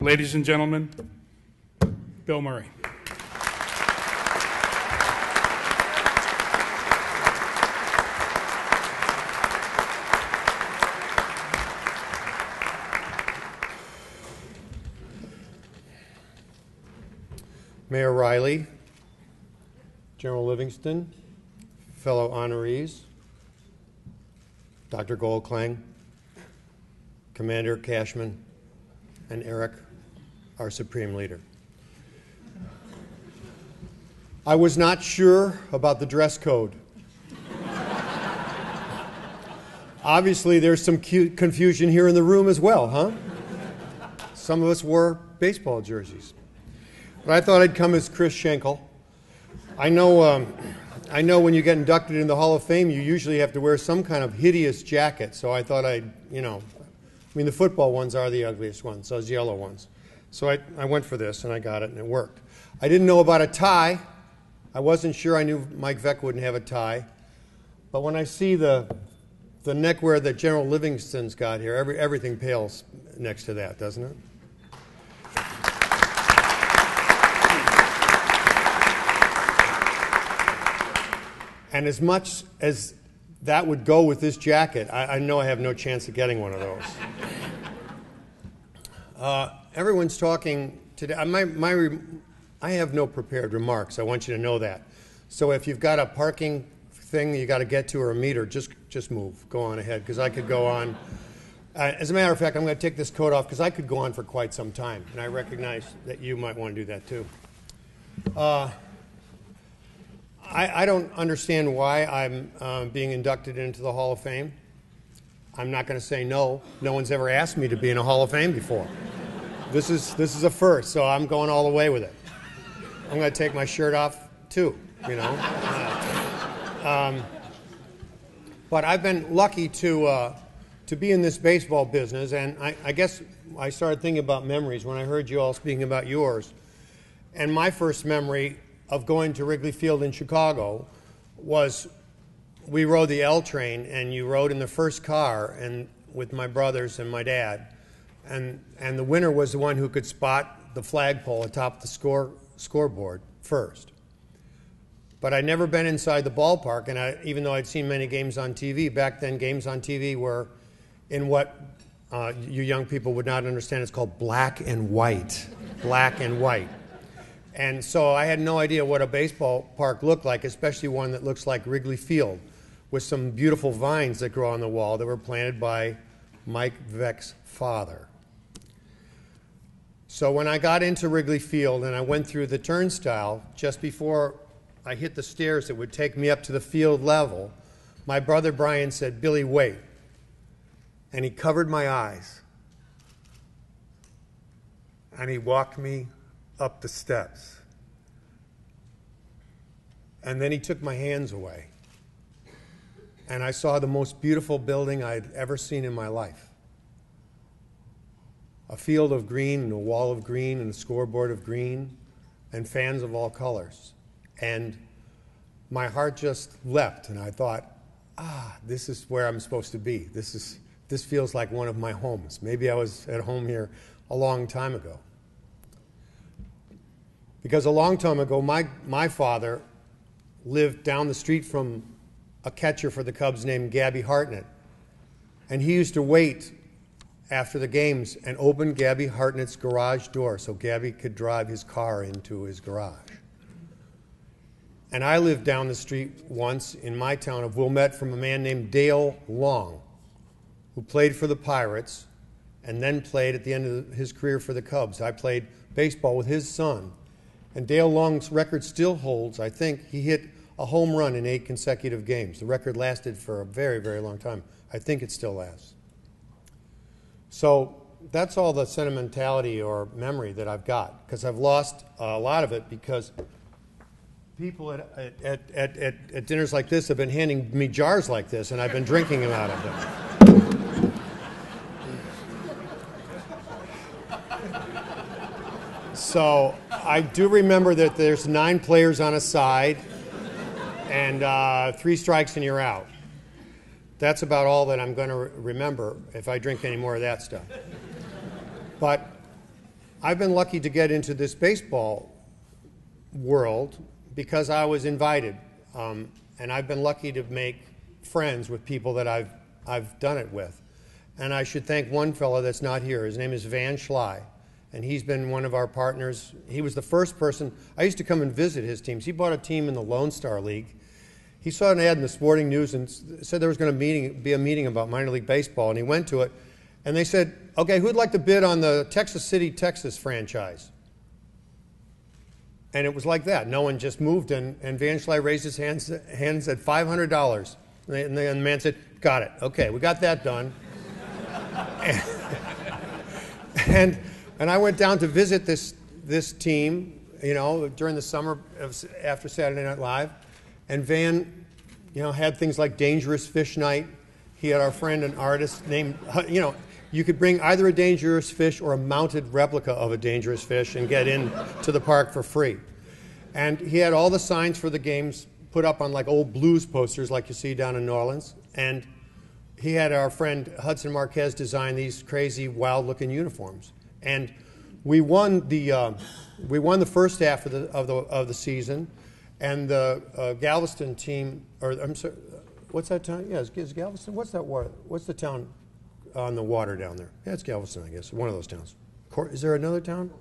Ladies and gentlemen, Bill Murray. Mayor Riley, General Livingston, fellow honorees, Dr. Goldklang, Commander Cashman, and Eric, our Supreme Leader. I was not sure about the dress code. Obviously, there's some confusion here in the room as well, huh? Some of us wore baseball jerseys. But I thought I'd come as Chris Schenkel. I know when you get inducted in the Hall of Fame, you usually have to wear some kind of hideous jacket. So I thought the football ones are the ugliest ones, those yellow ones. So I went for this, and I got it, and it worked. I didn't know about a tie. I wasn't sure. I knew Mike Veck wouldn't have a tie. But when I see the neckwear that General Livingston's got here, everything pales next to that, doesn't it? And as much as that would go with this jacket, I know I have no chance of getting one of those. Everyone's talking today. I have no prepared remarks. I want you to know that. So if you've got a parking thing that you got to get to or a meter, just move. Go on ahead, because I could go on. As a matter of fact, I'm going to take this coat off because I could go on for quite some time, and I recognize that you might want to do that too. I don't understand why I'm being inducted into the Hall of Fame. I'm not going to say no. No one's ever asked me to be in a Hall of Fame before. This is a first, so I'm going all the way with it. I'm going to take my shirt off too, you know. But I've been lucky to be in this baseball business, and I guess I started thinking about memories when I heard you all speaking about yours. And my first memory of going to Wrigley Field in Chicago was we rode the L train, and you rode in the first car and with my brothers and my dad, and the winner was the one who could spot the flagpole atop the scoreboard first. But I'd never been inside the ballpark, and even though I'd seen many games on TV, back then games on TV were in what you young people would not understand. It's called black and white. Black and white. And so I had no idea what a baseball park looked like, especially one that looks like Wrigley Field, with some beautiful vines that grow on the wall that were planted by Mike Veck's father. So when I got into Wrigley Field and I went through the turnstile, just before I hit the stairs that would take me up to the field level, my brother Brian said, "Billy, wait." And he covered my eyes. And he walked me up the steps. And then he took my hands away. And I saw the most beautiful building I'd ever seen in my life. A field of green and a wall of green and a scoreboard of green and fans of all colors. And my heart just leapt, and I thought, this is where I'm supposed to be. This feels like one of my homes. Maybe I was at home here a long time ago. Because a long time ago, my father lived down the street from a catcher for the Cubs named Gabby Hartnett. And he used to wait after the games and open Gabby Hartnett's garage door so Gabby could drive his car into his garage. And I lived down the street once in my town of Wilmette from a man named Dale Long, who played for the Pirates and then played at the end of his career for the Cubs. I played baseball with his son. And Dale Long's record still holds. I think he hit a home run in 8 consecutive games. The record lasted for a very, very long time. I think it still lasts. So that's all the sentimentality or memory that I've got, because I've lost a lot of it because people at dinners like this have been handing me jars like this, and I've been drinking them out of them. So I do remember that there's 9 players on a side and 3 strikes and you're out. That's about all that I'm going to remember if I drink any more of that stuff. But I've been lucky to get into this baseball world because I was invited, and I've been lucky to make friends with people that I've done it with. And I should thank one fellow that's not here. His name is Van Schley, and he's been one of our partners. He was the first person. I used to come and visit his teams. He bought a team in the Lone Star League. He saw an ad in the Sporting News and said there was going to be a meeting about minor league baseball, and he went to it. And they said, okay, who'd like to bid on the Texas City, Texas franchise? And it was like that. No one just moved, and Van Schley raised his hands at $500. And the man said, got it. Okay, we got that done. and I went down to visit this team, during the summer after Saturday Night Live. And Van, had things like Dangerous Fish Night. He had our friend, an artist named, you could bring either a dangerous fish or a mounted replica of a dangerous fish and get into the park for free. And he had all the signs for the games put up on like old blues posters like you see down in New Orleans. And he had our friend Hudson Marquez design these crazy, wild-looking uniforms. And we won the first half of the season, and the Galveston team, or I'm sorry, what's that town? Yeah, it's Galveston. What's that water? What's the town on the water down there? Yeah, it's Galveston, I guess. One of those towns. Is there another town?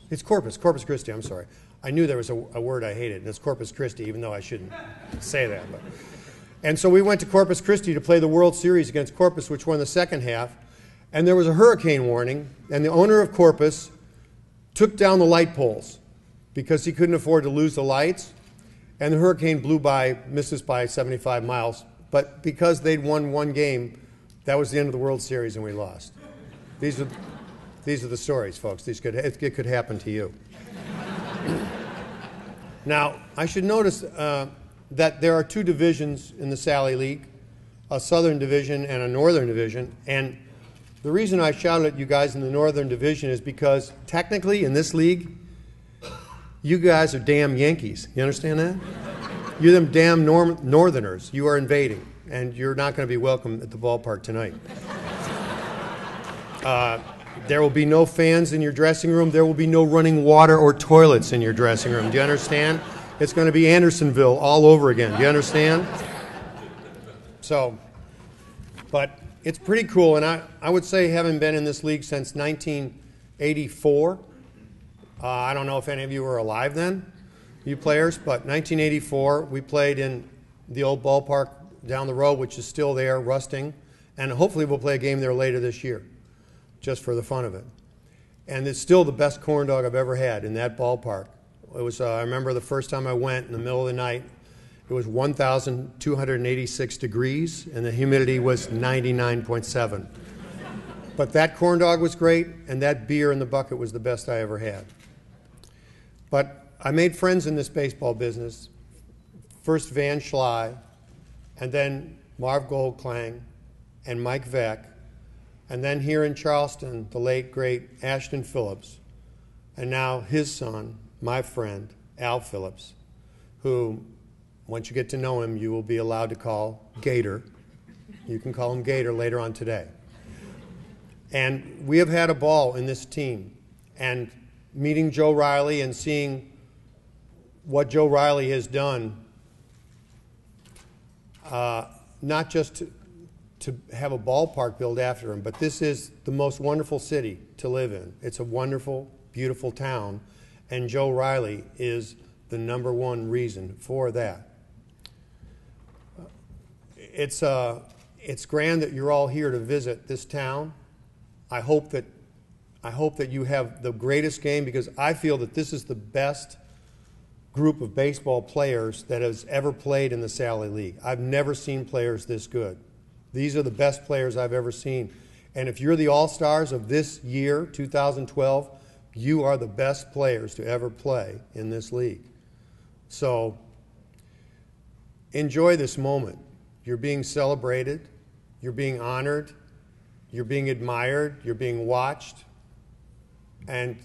It's Corpus Christi. I'm sorry. I knew there was a word I hated, and it's Corpus Christi, even though I shouldn't say that. And so we went to Corpus Christi to play the World Series against Corpus, which won the second half. And there was a hurricane warning, and the owner of Corpus took down the light poles because he couldn't afford to lose the lights. And the hurricane missed us by 75 miles. But because they'd won one game, that was the end of the World Series, and we lost. These are the stories, folks. It could happen to you. Now, I should notice that there are two divisions in the Sally League, a Southern Division and a Northern Division. And the reason I shouted at you guys in the Northern Division is because technically in this league, you guys are damn Yankees. You understand that? You're them damn Northerners. You are invading, and you're not going to be welcome at the ballpark tonight. There will be no fans in your dressing room. There will be no running water or toilets in your dressing room. Do you understand? It's going to be Andersonville all over again. Do you understand? So, but it's pretty cool, and I would say having been in this league since 1984, I don't know if any of you were alive then, you players, but 1984, we played in the old ballpark down the road, which is still there, rusting, and hopefully we'll play a game there later this year, just for the fun of it. And it's still the best corn dog I've ever had in that ballpark. It was, I remember the first time I went in the middle of the night, it was 1,286 degrees, and the humidity was 99.7. But that corn dog was great, and that beer in the bucket was the best I ever had. But I made friends in this baseball business. First Van Schley, and then Marv Goldklang, and Mike Veck, and then here in Charleston, the late, great Ashton Phillips, and now his son, my friend, Al Phillips, who, once you get to know him, you will be allowed to call Gator. You can call him Gator later on today. And we have had a ball in this team. And meeting Joe Riley and seeing what Joe Riley has done, not just to have a ballpark built after him, but this is the most wonderful city to live in. It's a wonderful, beautiful town, and Joe Riley is the #1 reason for that. It's grand that you're all here to visit this town. I hope that you have the greatest game, because I feel that this is the best group of baseball players that has ever played in the Sally League. I've never seen players this good. These are the best players I've ever seen. And if you're the all-stars of this year, 2012, you are the best players to ever play in this league. So enjoy this moment. You're being celebrated. You're being honored. You're being admired. You're being watched. And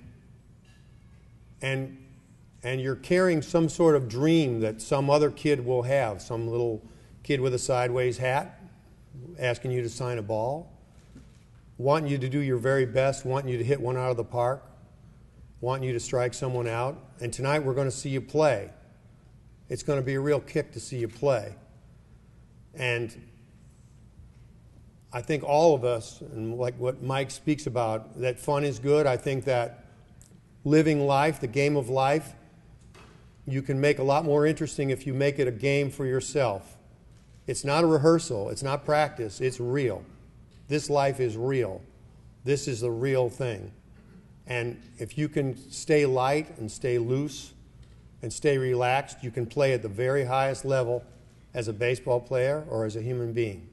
you're carrying some sort of dream that some other kid will have, some little kid with a sideways hat asking you to sign a ball, wanting you to do your very best, wanting you to hit one out of the park. wanting you to strike someone out. And tonight we're going to see you play. It's going to be a real kick to see you play. And I think all of us, and like what Mike speaks about, that fun is good. I think that living life, the game of life, you can make a lot more interesting if you make it a game for yourself. It's not a rehearsal. It's not practice. It's real. This life is real. This is the real thing. And if you can stay light and stay loose and stay relaxed, you can play at the very highest level as a baseball player or as a human being.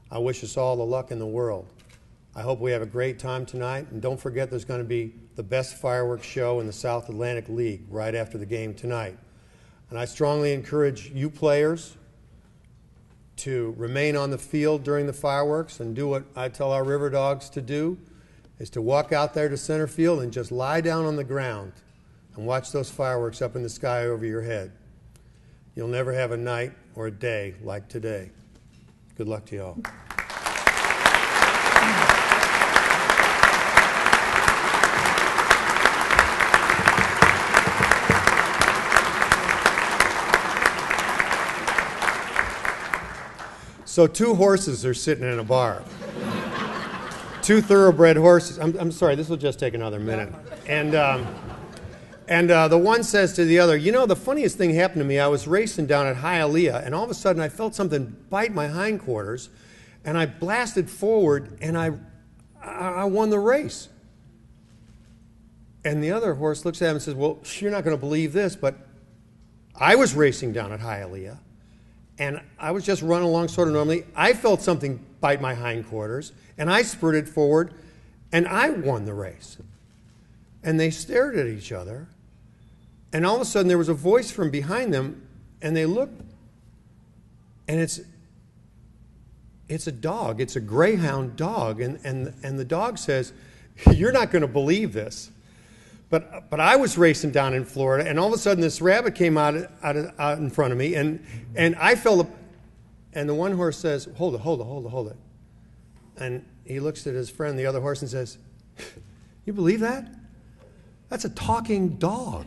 I wish us all the luck in the world. I hope we have a great time tonight. And don't forget, there's going to be the best fireworks show in the South Atlantic League right after the game tonight. And I strongly encourage you players to remain on the field during the fireworks and do what I tell our RiverDogs to do, is to walk out there to center field and just lie down on the ground and watch those fireworks up in the sky over your head. You'll never have a night or a day like today. Good luck to you all. So 2 horses are sitting in a bar. 2 thoroughbred horses. I'm sorry, this will just take another minute. And the one says to the other, you know, the funniest thing happened to me. I was racing down at Hialeah, and all of a sudden I felt something bite my hindquarters, and I blasted forward, and I won the race. And the other horse looks at him and says, well, you're not going to believe this, but I was racing down at Hialeah, and I was just running along sort of normally. I felt something bite my hindquarters, and I spurted forward, and I won the race. And they stared at each other, and all of a sudden there was a voice from behind them, and they looked, and it's a dog. It's a greyhound dog, and the dog says, you're not going to believe this, but I was racing down in Florida, and all of a sudden this rabbit came out in front of me, and I felt, and the one horse says, hold it. And he looks at his friend, the other horse, and says, you believe that? That's a talking dog.